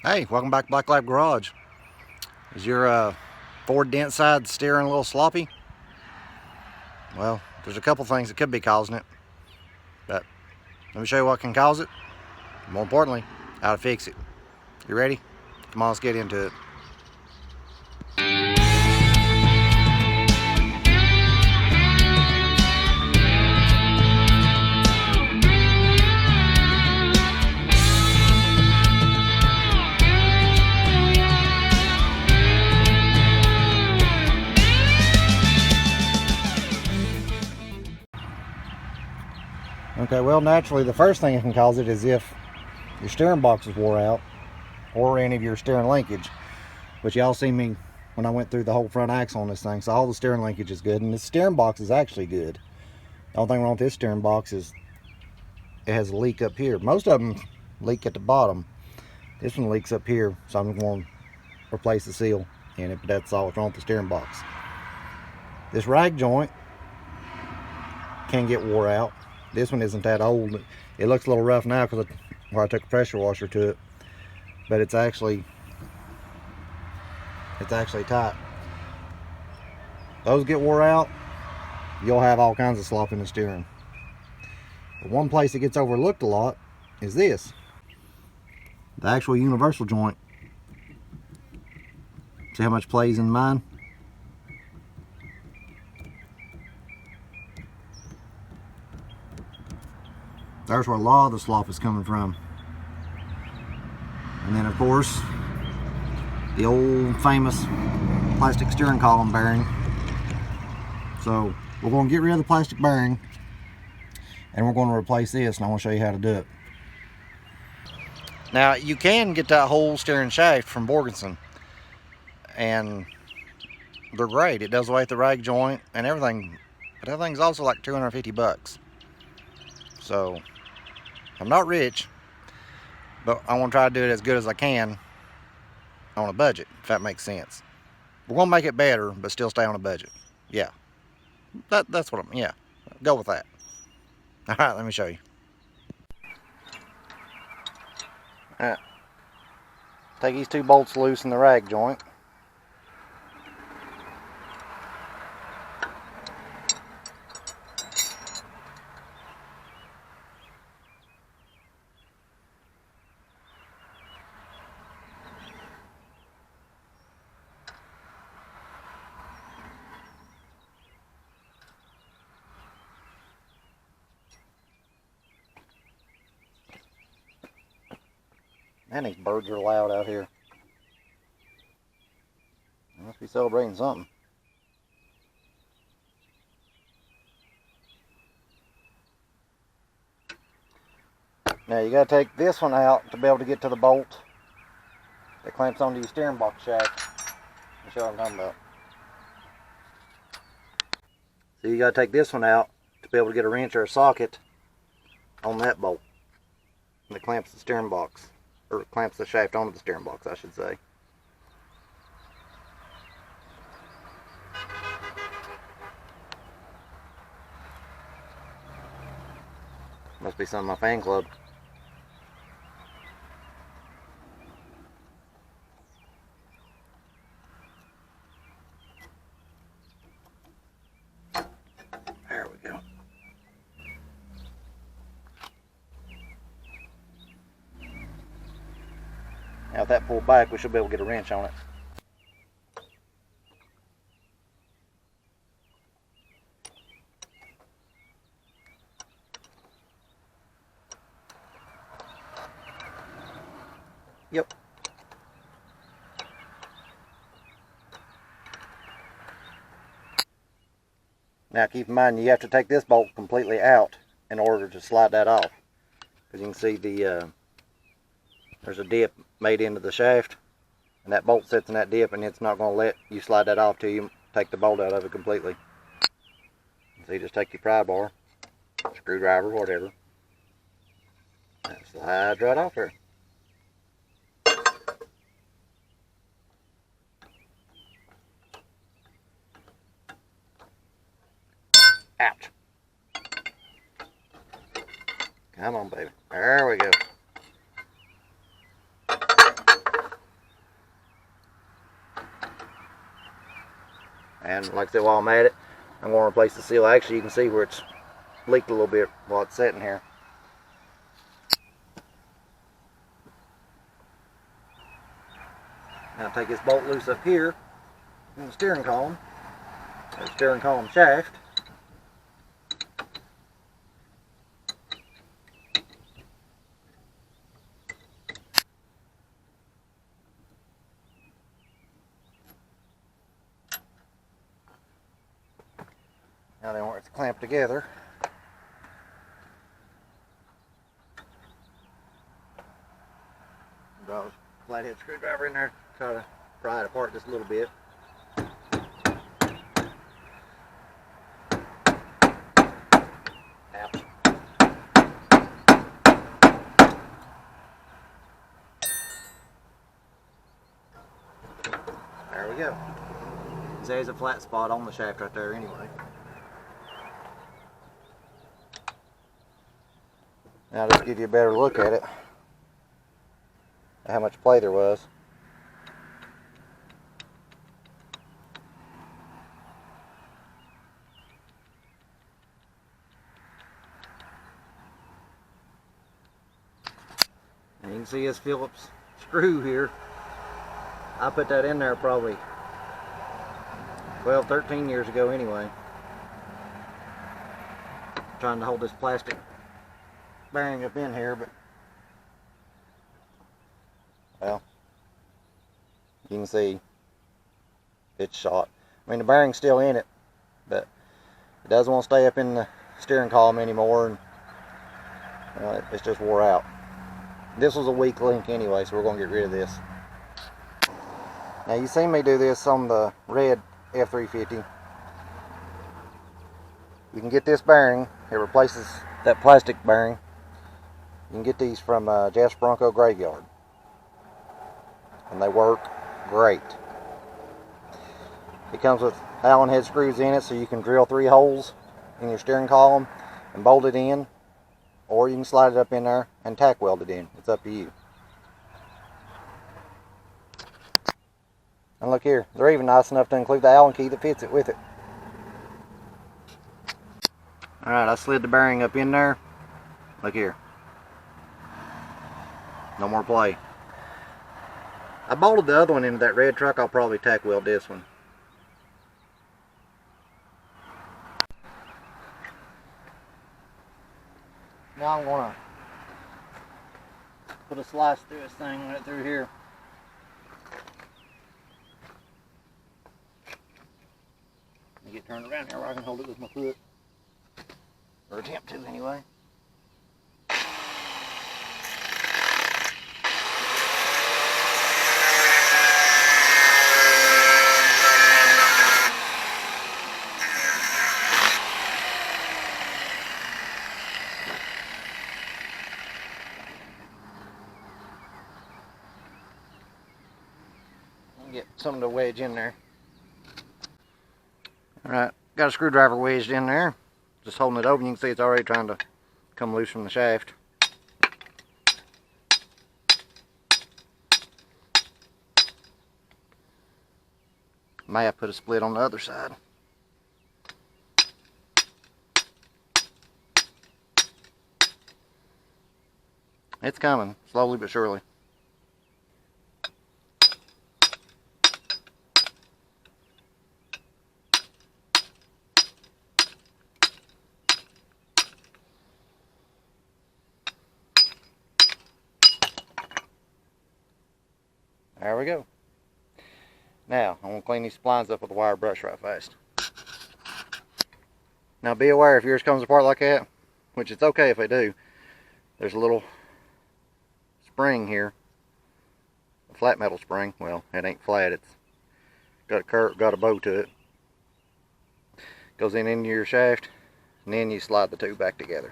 Hey, welcome back to Black Lab Garage. Is your Ford dent side steering a little sloppy? Well, there's a couple things that could be causing it, but let me show you what can cause it. More importantly, how to fix it. You ready? Come on, let's get into it. Okay, well, naturally, the first thing that can cause it is if your steering box is wore out or any of your steering linkage, which y'all see me when I went through the whole front axle on this thing, so all the steering linkage is good, and the steering box is actually good. The only thing wrong with this steering box is it has a leak up here. Most of them leak at the bottom. This one leaks up here, so I'm going to replace the seal in it, but that's all that's wrong with the steering box. This rag joint can get wore out. This one isn't that old. It looks a little rough now because I took a pressure washer to it, but it's actually tight. Those get wore out, you'll have all kinds of slop in the steering. But one place that gets overlooked a lot is this, the actual universal joint. See how much plays in mine? There's where a lot of the slop is coming from. And then of course, the old famous plastic steering column bearing. So we're going to get rid of the plastic bearing and we're going to replace this, and I want to show you how to do it. Now you can get that whole steering shaft from Borgenson, and they're great. It does away with the rag joint and everything, but everything's also like 250 bucks. So I'm not rich, but I want to try to do it as good as I can on a budget, if that makes sense. We're going to make it better, but still stay on a budget. Yeah, that's what I'm, yeah, go with that. All right, let me show you. All right, take these two bolts loose in the rag joint. Man, these birds are loud out here. They must be celebrating something. Now you gotta take this one out to be able to get to the bolt that clamps onto your steering box shaft. Let me show you what I'm talking about. So you gotta take this one out to be able to get a wrench or a socket on that bolt that clamps the steering box, or clamps the shaft onto the steering box, I should say. Must be some of my fan club. There we go. Now with that pulled back, we should be able to get a wrench on it. Yep. Now keep in mind, you have to take this bolt completely out in order to slide that off. Because you can see there's a dip made into the shaft, and that bolt sits in that dip, and it's not going to let you slide that off till you take the bolt out of it completely. So you just take your pry bar, screwdriver, whatever, and it slides right off there. Ouch. Come on, baby. There we go. And like I said, while I'm at it, I'm going to replace the seal. Actually, you can see where it's leaked a little bit while it's sitting here. Now take this bolt loose up here in the steering column, or steering column shaft. Now then, where it's clamped together, draw a flathead screwdriver in there, try to pry it apart just a little bit. Ouch. There we go. There's a flat spot on the shaft right there anyway. Now just give you a better look at it, how much play there was. And you can see this Phillips screw here. I put that in there probably 12, 13 years ago anyway. Trying to hold this plastic bearing up in here, but well, you can see it's shot. I mean, the bearing's still in it, but it doesn't want to stay up in the steering column anymore, and it's just wore out. This was a weak link anyway, so we're going to get rid of this. Now, you seen me do this on the red F350. You can get this bearing. It replaces that plastic bearing. You can get these from Jasper Bronco Graveyard, and they work great. It comes with Allen head screws in it, so you can drill 3 holes in your steering column and bolt it in, or you can slide it up in there and tack weld it in. It's up to you. And look here, they're even nice enough to include the Allen key that fits it with it. Alright, I slid the bearing up in there. Look here. No more play. I bolted the other one into that red truck. I'll probably tack weld this one. Now I'm going to put a slice through this thing right through here. Let me get turned around here where I can hold it with my foot. Or attempt to anyway. Get something to wedge in there. Alright, got a screwdriver wedged in there. Just holding it open. You can see it's already trying to come loose from the shaft. May have put a split on the other side. It's coming, slowly but surely. There we go. Now, I'm going to clean these splines up with a wire brush right fast. Now be aware if yours comes apart like that, which it's okay if they do, there's a little spring here, a flat metal spring. Well, it ain't flat, it's got a curve, got a bow to it. Goes in into your shaft, and then you slide the two back together.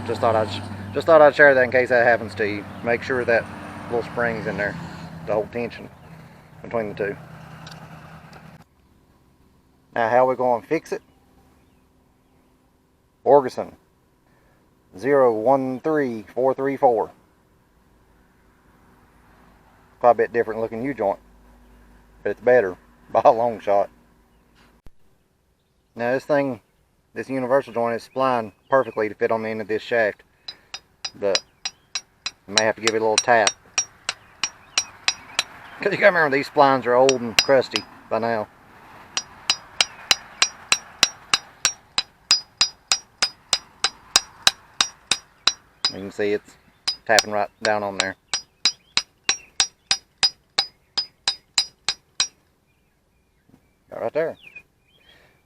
Just thought I'd share that in case that happens to you. Make sure that little spring's in there to hold tension between the two. Now, how are we going to fix it? Orgeson 013434. quite a bit different looking U-joint, but it's better by a long shot. Now this universal joint is splined perfectly to fit on the end of this shaft, but I may have to give it a little tap. Because you gotta remember, these splines are old and crusty by now. You can see it's tapping right down on there. Right there.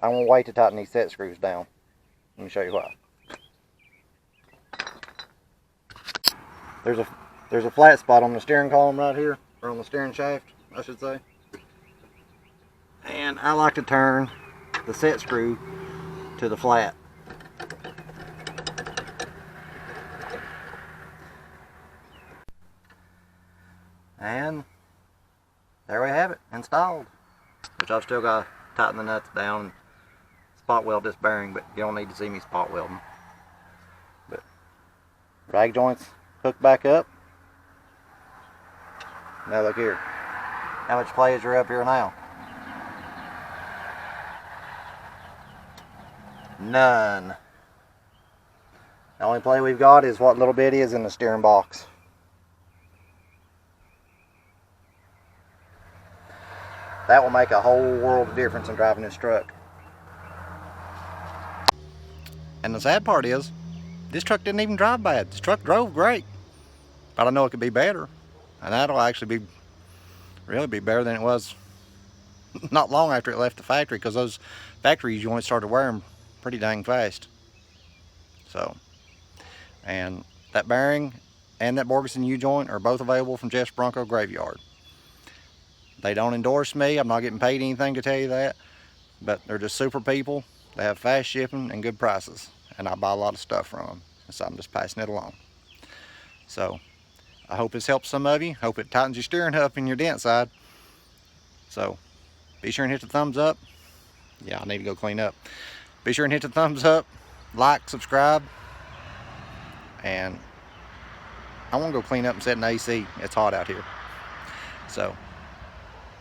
I'm going to wait to tighten these set screws down. Let me show you why. There's a flat spot on the steering column right here, or on the steering shaft, I should say. And I like to turn the set screw to the flat. And there we have it, installed. Which I've still got to tighten the nuts down and spot weld this bearing, but you don't need to see me spot welding. But rag joints hooked back up. Now look here. How much play is there up here now? None. The only play we've got is what little bit is in the steering box. That will make a whole world of difference in driving this truck. And the sad part is, this truck didn't even drive bad. This truck drove great. But I know it could be better. And that'll actually really be better than it was not long after it left the factory, because those factory joints started wearing pretty dang fast. So, and that bearing and that Borgeson U-joint are both available from Jeff's Bronco Graveyard. They don't endorse me. I'm not getting paid anything to tell you that. But they're just super people. They have fast shipping and good prices. And I buy a lot of stuff from them. So I'm just passing it along. So I hope this helps some of you. Hope it tightens your steering up in your dent side. So be sure and hit the thumbs up. Yeah, I need to go clean up. Be sure and hit the thumbs up. Like, subscribe. And I want to go clean up and set an AC. It's hot out here. So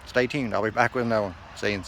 stay tuned. I'll be back with another one. See you.